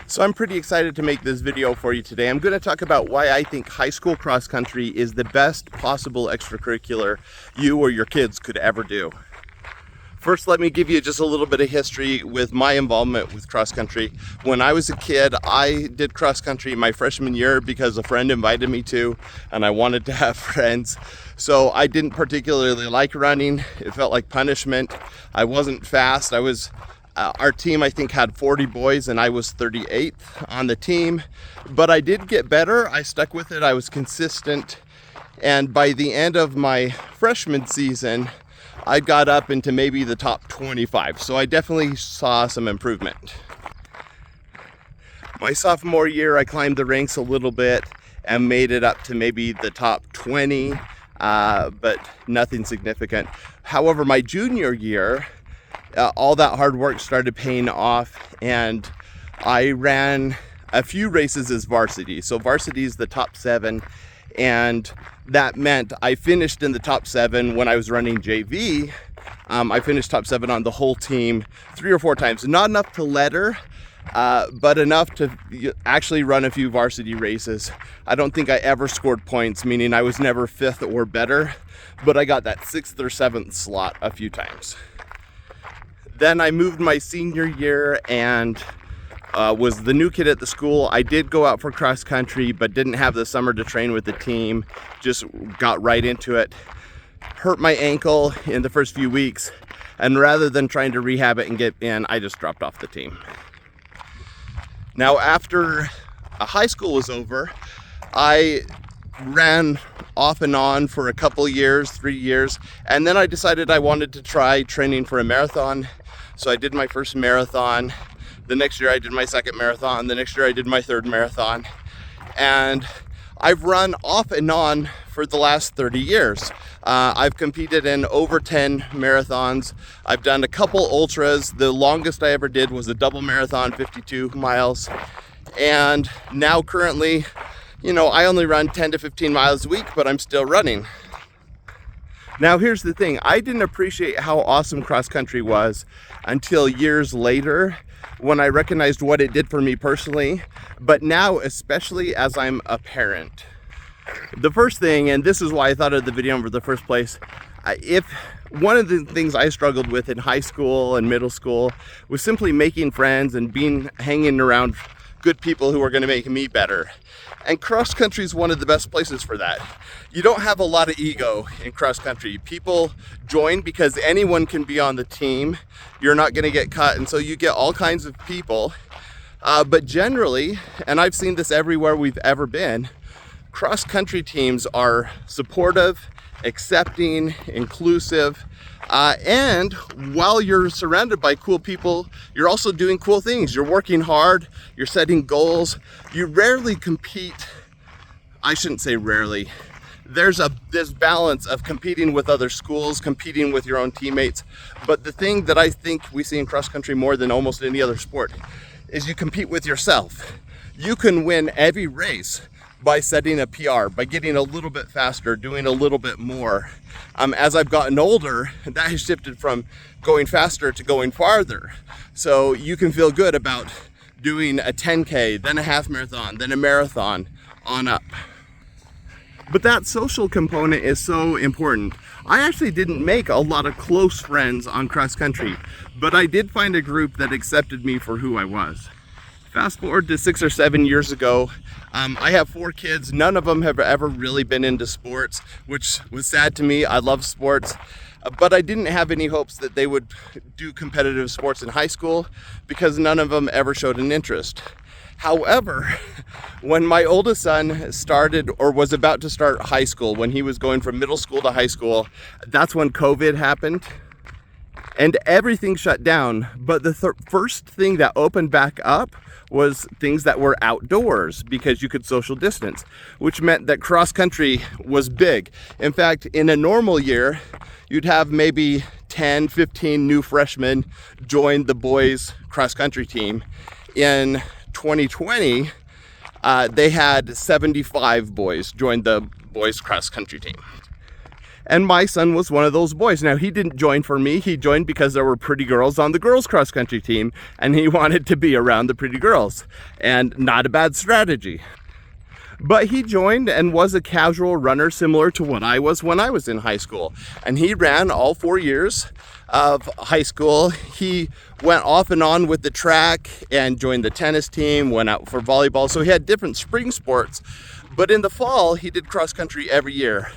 So I'm pretty excited to make this video for you today. I'm going to talk about why I think high school cross country is the best possible extracurricular you or your kids could ever do. First, let me give you just a little bit of history with my involvement with cross country. When I was a kid, I did cross country my freshman year because a friend invited me to, and I wanted to have friends. So I didn't particularly like running. It felt like punishment. I wasn't fast. Our team, I think, had 40 boys and I was 38th on the team, but I did get better. I stuck with it. I was consistent. And by the end of my freshman season, I got up into maybe the top 25. So I definitely saw some improvement. My sophomore year, I climbed the ranks a little bit and made it up to maybe the top 20, but nothing significant. However, my junior year, all that hard work started paying off, and I ran a few races as varsity. So varsity is the top 7, and that meant I finished in the top 7 when I was running JV. I finished top 7 on the whole team 3 or 4 times. Not enough to letter, but enough to actually run a few varsity races. I don't think I ever scored points, meaning I was never 5th or better, but I got that 6th or 7th slot a few times. Then I moved my senior year and was the new kid at the school. I did go out for cross country, but didn't have the summer to train with the team. Just got right into it. Hurt my ankle in the first few weeks, and rather than trying to rehab it and get in, I just dropped off the team. Now, after high school was over, I ran off and on for a couple years, 3 years, and then I decided I wanted to try training for a marathon. So I did my first marathon. The next year I did my second marathon. The next year I did my third marathon. And I've run off and on for the last 30 years. I've competed in over 10 marathons. I've done a couple ultras. The longest I ever did was a double marathon, 52 miles. And now currently, I only run 10 to 15 miles a week, but I'm still running. Now, here's the thing. I didn't appreciate how awesome cross country was until years later when I recognized what it did for me personally, but now especially as I'm a parent. The first thing, and this is why I thought of the video in the first place, if one of the things I struggled with in high school and middle school was simply making friends and hanging around good people who are going to make me better. And cross country is one of the best places for that. You don't have a lot of ego in cross country. People join because anyone can be on the team. You're not going to get cut, and so you get all kinds of people. But generally, and I've seen this everywhere we've ever been, cross country teams are supportive, accepting, inclusive, and while you're surrounded by cool people, you're also doing cool things. You're working hard, you're setting goals. You rarely compete. I shouldn't say rarely. There's this balance of competing with other schools, competing with your own teammates. But the thing that I think we see in cross country more than almost any other sport is you compete with yourself. You can win every race by setting a PR, by getting a little bit faster, doing a little bit more. As I've gotten older, that has shifted from going faster to going farther. So you can feel good about doing a 10K, then a half marathon, then a marathon, on up. But that social component is so important. I actually didn't make a lot of close friends on cross country, but I did find a group that accepted me for who I was. Fast forward to 6 or 7 years ago, I have 4 kids. None of them have ever really been into sports, which was sad to me. I love sports, but I didn't have any hopes that they would do competitive sports in high school because none of them ever showed an interest. However, when my oldest son started or was about to start high school, when he was going from middle school to high school, that's when COVID happened. And everything shut down, but the first thing that opened back up was things that were outdoors because you could social distance, which meant that cross country was big. In fact, in a normal year, you'd have maybe 10, 15 new freshmen join the boys cross country team. In 2020, they had 75 boys join the boys cross country team. And my son was one of those boys. Now, he didn't join for me. He joined because there were pretty girls on the girls' cross country team, and he wanted to be around the pretty girls. And not a bad strategy. But he joined and was a casual runner similar to what I was when I was in high school. And he ran all 4 years of high school. He went off and on with the track and joined the tennis team, went out for volleyball. So he had different spring sports. But in the fall, he did cross country every year.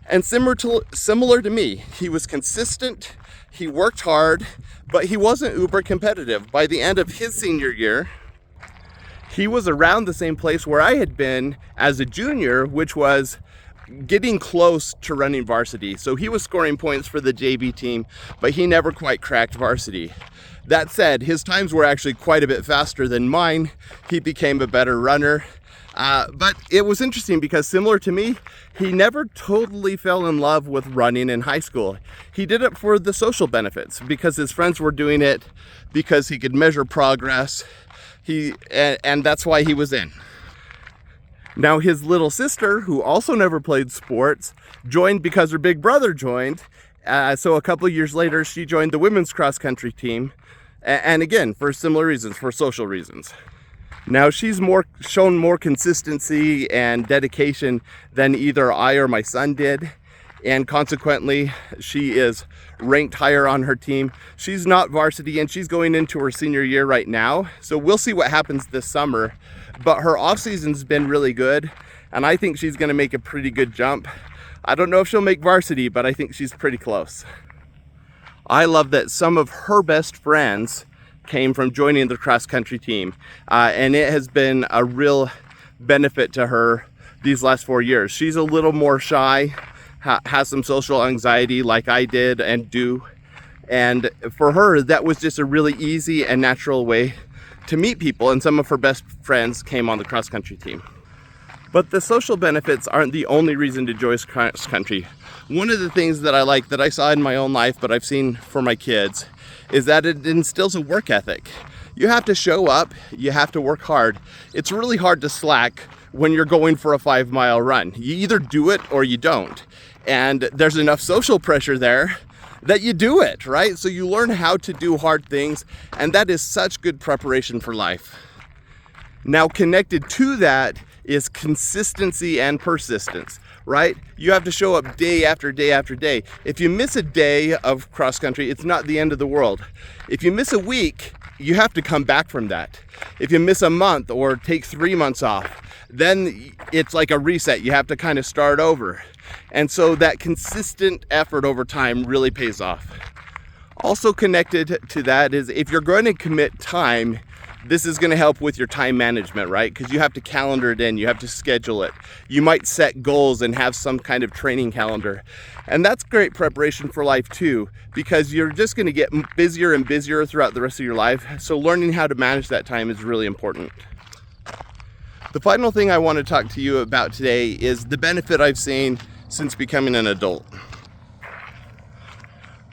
And similar to me, he was consistent, he worked hard, but he wasn't uber competitive. By the end of his senior year, he was around the same place where I had been as a junior, which was getting close to running varsity. So he was scoring points for the JV team, but he never quite cracked varsity. That said, his times were actually quite a bit faster than mine. He became a better runner. But it was interesting because similar to me, he never totally fell in love with running in high school. He did it for the social benefits because his friends were doing it, because he could measure progress. And that's why he was in. Now his little sister, who also never played sports, joined because her big brother joined. So a couple of years later, she joined the women's cross country team. And again, for similar reasons, for social reasons. Now she's shown more consistency and dedication than either I or my son did. And consequently, she is ranked higher on her team. She's not varsity and she's going into her senior year right now. So we'll see what happens this summer. But her off season's been really good. And I think she's gonna make a pretty good jump. I don't know if she'll make varsity, but I think she's pretty close. I love that some of her best friends came from joining the cross country team. And it has been a real benefit to her these last 4 years. She's a little more shy, has some social anxiety like I did and do. And for her, that was just a really easy and natural way to meet people. And some of her best friends came on the cross country team. But the social benefits aren't the only reason to join cross country. One of the things that I like that I saw in my own life, but I've seen for my kids, is that it instills a work ethic. You have to show up, you have to work hard. It's really hard to slack when you're going for a 5-mile run. You either do it or you don't. And there's enough social pressure there that you do it, right? So you learn how to do hard things, and that is such good preparation for life. Now, connected to that is consistency and persistence, right? You have to show up day after day after day. If you miss a day of cross country, it's not the end of the world. If you miss a week, you have to come back from that. If you miss a month or take 3 months off, then it's like a reset. You have to kind of start over. And so that consistent effort over time really pays off. Also connected to that is if you're going to commit time, this is going to help with your time management, right? Because you have to calendar it in, you have to schedule it. You might set goals and have some kind of training calendar. And that's great preparation for life too, because you're just going to get busier and busier throughout the rest of your life. So learning how to manage that time is really important. The final thing I want to talk to you about today is the benefit I've seen since becoming an adult.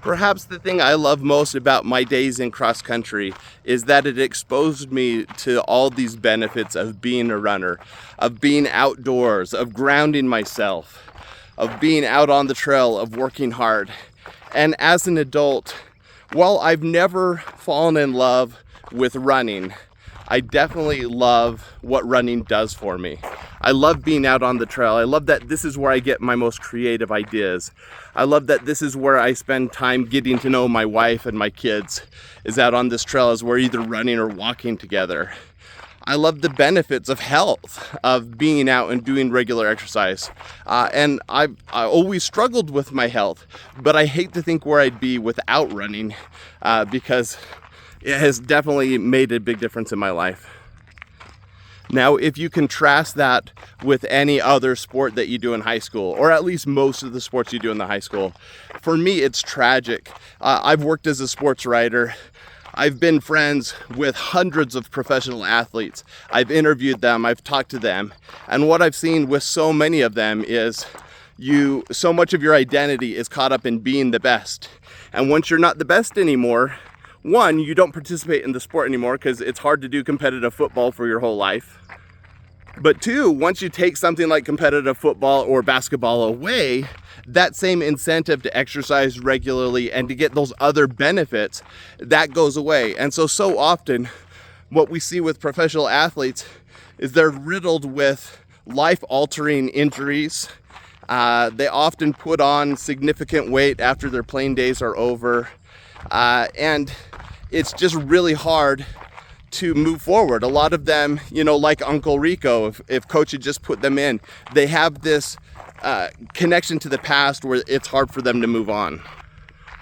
Perhaps the thing I love most about my days in cross country is that it exposed me to all these benefits of being a runner, of being outdoors, of grounding myself, of being out on the trail, of working hard. And as an adult, while I've never fallen in love with running, I definitely love what running does for me. I love being out on the trail. I love that this is where I get my most creative ideas. I love that this is where I spend time getting to know my wife and my kids, is out on this trail as we're either running or walking together. I love the benefits of health, of being out and doing regular exercise. And I always struggled with my health, but I hate to think where I'd be without running because it has definitely made a big difference in my life. Now, if you contrast that with any other sport that you do in high school, or at least most of the sports you do in the high school, for me, it's tragic. I've worked as a sports writer. I've been friends with hundreds of professional athletes. I've interviewed them, I've talked to them. And what I've seen with so many of them is so much of your identity is caught up in being the best. And once you're not the best anymore, one, you don't participate in the sport anymore because it's hard to do competitive football for your whole life. But two, once you take something like competitive football or basketball away, that same incentive to exercise regularly and to get those other benefits, that goes away. And so often what we see with professional athletes is they're riddled with life-altering injuries. They often put on significant weight after their playing days are over. And it's just really hard to move forward. A lot of them, like Uncle Rico, if coach had just put them in, they have this connection to the past where it's hard for them to move on.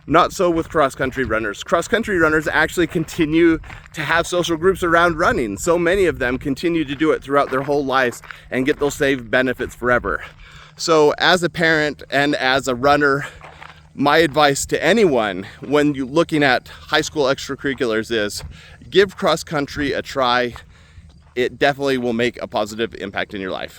Not so with cross-country runners. Cross-country runners actually continue to have social groups around running. So many of them continue to do it throughout their whole lives and get those same benefits forever. So as a parent and as a runner, my advice to anyone when you're looking at high school extracurriculars is give cross-country a try. It definitely will make a positive impact in your life.